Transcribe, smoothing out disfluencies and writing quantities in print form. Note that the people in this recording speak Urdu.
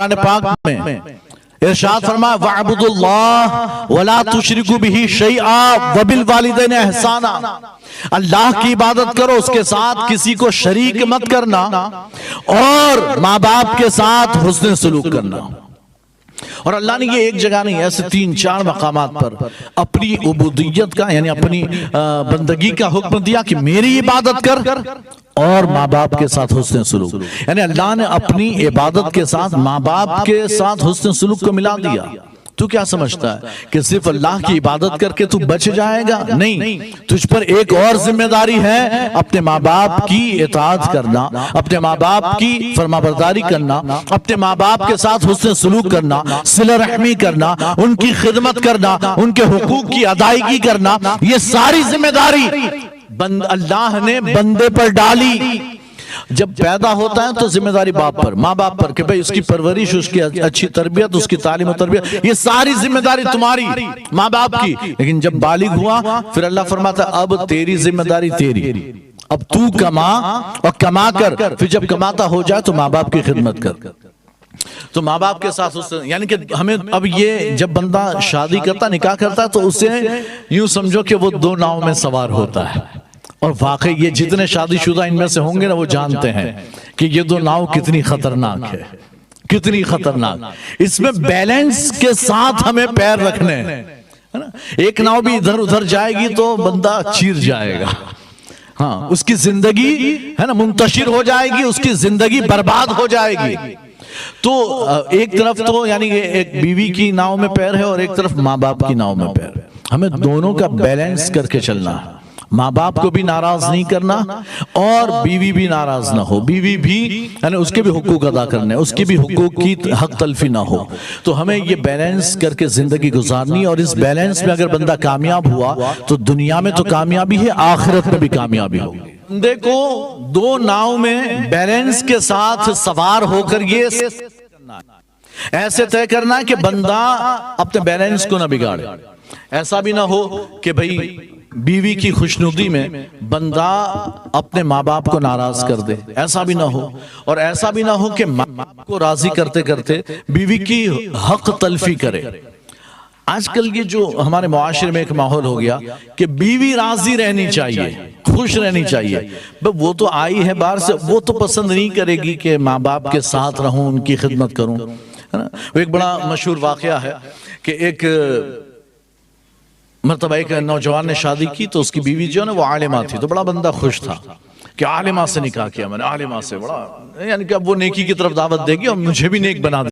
قرآن پاک میں ارشاد فرمایا وَاعْبُدُوا اللَّهَ وَلَا تُشْرِكُوا بِهِ شَيْئًا وَبِالْوَالِدَيْنِ احسانا، اللہ کی عبادت کرو، اس کے ساتھ کسی کو شریک مت کرنا، اور ماں باپ کے ساتھ حسن سلوک کرنا۔ اور اللہ نے یہ ایک جگہ نہیں، ایسے 3-4 مقامات پر اپنی عبودیت کا یعنی اپنی بندگی کا حکم دیا کہ میری عبادت کر اور ماں باپ کے ساتھ حسن سلوک، یعنی اللہ نے اپنی عبادت کے ساتھ ماں باپ کے ساتھ حسن سلوک کو ملا دیا۔ تو کیا سمجھتا ہے کہ صرف اللہ کی عبادت کر کے تو بچ جائے گا؟ نہیں، تجھ پر ایک اور ذمہ داری ہے، اپنے ماں باپ کی اطاعت کرنا، اپنے ماں باپ کی فرمانبرداری کرنا، اپنے ماں باپ کے ساتھ حسن سلوک کرنا، صلہ رحمی کرنا، ان کی خدمت کرنا، ان کے حقوق کی ادائیگی کرنا۔ یہ ساری ذمہ داری اللہ نے بندے پر ڈالی۔ جب پیدا ہوتا ہے تو ذمہ داری باپ پر، ماں باپ پر، کہ بھئی اس کی پرورش، اس کی اچھی تربیت، اس کی تعلیم و تربیت، یہ ساری ذمہ داری تمہاری ماں باپ کی۔ لیکن جب بالغ ہوا پھر اللہ فرماتا ہے اب تیری ذمہ داری تیری، اب تو کما اور کما کر، پھر جب کماتا ہو جائے تو ماں باپ کی خدمت کر۔ تو ماں باپ کے ساتھ یعنی کہ ہمیں اب یہ جب بندہ شادی کرتا، نکاح کرتا ہے تو اسے یوں سمجھو کہ وہ 2 ناؤں میں سوار ہوتا ہے۔ اور واقعی یہ جتنے شادی شدہ ان میں سے ہوں گے نا وہ جانتے ہیں کہ یہ 2 ناؤ کتنی خطرناک ہے، کتنی خطرناک۔ اس میں بیلنس کے ساتھ ہمیں پیر رکھنے ہیں، ایک ناؤ بھی ادھر ادھر جائے گی تو بندہ چیر جائے گا، ہاں اس کی زندگی ہے نا منتشر ہو جائے گی، اس کی زندگی برباد ہو جائے گی۔ تو ایک طرف تو یعنی ایک بیوی کی ناؤ میں پیر ہے اور ایک طرف ماں باپ کی ناؤ میں پیر ہے، ہمیں دونوں کا بیلنس کر کے چلنا ہے۔ ماں باپ کو بھی ناراض نہیں کرنا اور بیوی بھی ناراض نہ ہو، بیوی بھی یعنی اس کے بھی حقوق ادا کرنے، اس کی بھی حقوق کی حق تلفی نہ ہو۔ تو ہمیں یہ بیلنس کر کے زندگی گزارنی، اور اس بیلنس میں اگر بندہ کامیاب ہوا تو دنیا میں تو کامیابی ہے، آخرت میں بھی کامیابی ہوگی۔ بندے کو 2 ناؤ میں بیلنس کے ساتھ سوار ہو کر یہ ایسے طے کرنا ہے کہ بندہ اپنے بیلنس کو نہ بگاڑے۔ ایسا بھی نہ ہو کہ بھئی بیوی کی خوشنودی میں بندہ اپنے ماں باپ کو ناراض کر دے، ایسا بھی نہ ہو، اور ایسا بھی نہ ہو کہ ماں باپ کو راضی کرتے کرتے بیوی کی حق تلفی کرے۔ آج کل یہ جو ہمارے معاشرے میں ایک ماحول ہو گیا کہ بیوی راضی رہنی چاہیے، خوش رہنی چاہیے، وہ تو آئی ہے باہر سے، وہ تو پسند نہیں کرے گی کہ ماں باپ کے ساتھ رہوں، ان کی خدمت کروں۔ وہ ایک بڑا مشہور واقعہ ہے کہ ایک مرتبہ ایک نوجوان نے شادی کی تو اس کی بیوی جو ہے وہ عالمہ تھی، تو بڑا بندہ خوش تھا کہ عالمہ سے نکاح کیا میں نے، عالمہ سے، بڑا یعنی کہ اب وہ نیکی کی طرف دعوت دے گی اور مجھے بھی نیک بنا دے